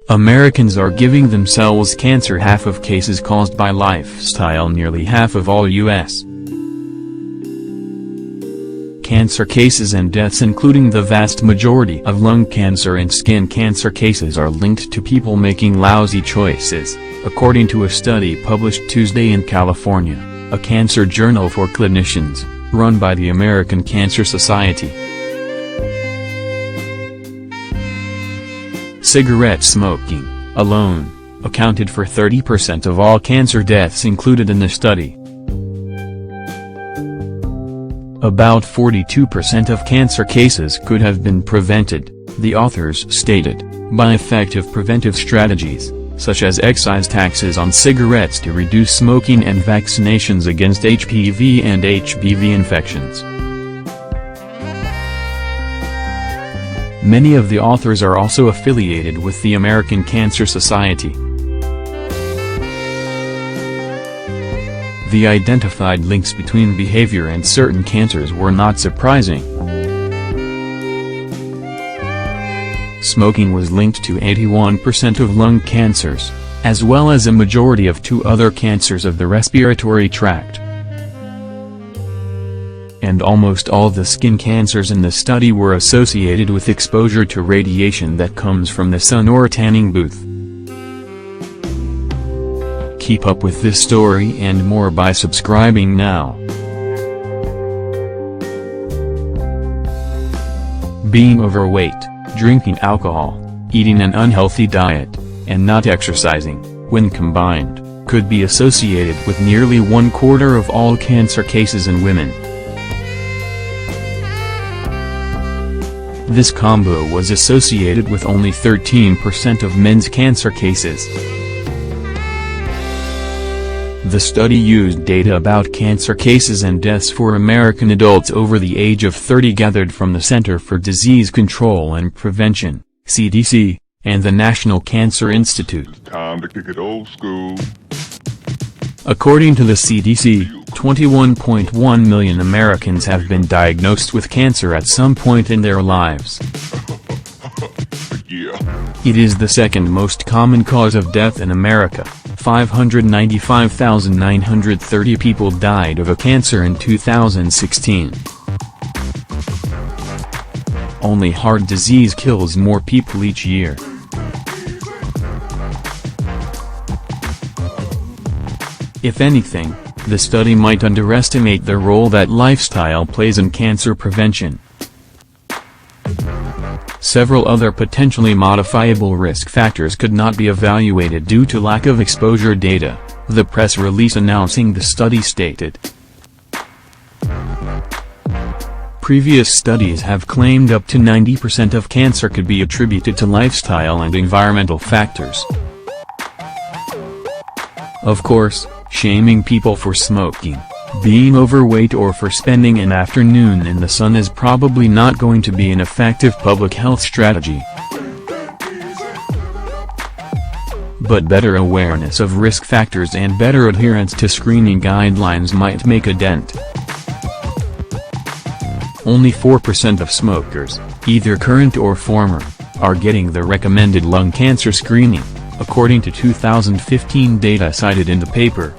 Americans are giving themselves cancer. Half of cases caused by lifestyle. Nearly half of all U.S. cancer cases and deaths, including the vast majority of lung cancer and skin cancer cases, are linked to people making lousy choices, according to a study published Tuesday in California, a cancer journal for clinicians, run by the American Cancer Society. Cigarette smoking, alone, accounted for 30% of all cancer deaths included in the study. About 42% of cancer cases could have been prevented, the authors stated, by effective preventive strategies, such as excise taxes on cigarettes to reduce smoking and vaccinations against HPV and HBV infections. Many of the authors are also affiliated with the American Cancer Society. The identified links between behavior and certain cancers were not surprising. Smoking was linked to 81% of lung cancers, as well as a majority of 2 other cancers of the respiratory tract. And almost all the skin cancers in the study were associated with exposure to radiation that comes from the sun or tanning booth. Keep up with this story and more by subscribing now. Being overweight, drinking alcohol, eating an unhealthy diet, and not exercising, when combined, could be associated with nearly 1/4 of all cancer cases in women. This combo was associated with only 13% of men's cancer cases. The study used data about cancer cases and deaths for American adults over the age of 30 gathered from the Center for Disease Control and Prevention, CDC, and the National Cancer Institute. Time to kick it old school. According to the CDC, 21.1 million Americans have been diagnosed with cancer at some point in their lives. Yeah. It is the second most common cause of death in America. 595,930 people died of a cancer in 2016. Only heart disease kills more people each year. If anything, the study might underestimate the role that lifestyle plays in cancer prevention. Several other potentially modifiable risk factors could not be evaluated due to lack of exposure data, the press release announcing the study stated. Previous studies have claimed up to 90% of cancer could be attributed to lifestyle and environmental factors. Of course, shaming people for smoking, being overweight, or for spending an afternoon in the sun is probably not going to be an effective public health strategy. But better awareness of risk factors and better adherence to screening guidelines might make a dent. Only 4% of smokers, either current or former, are getting the recommended lung cancer screening, according to 2015 data cited in the paper.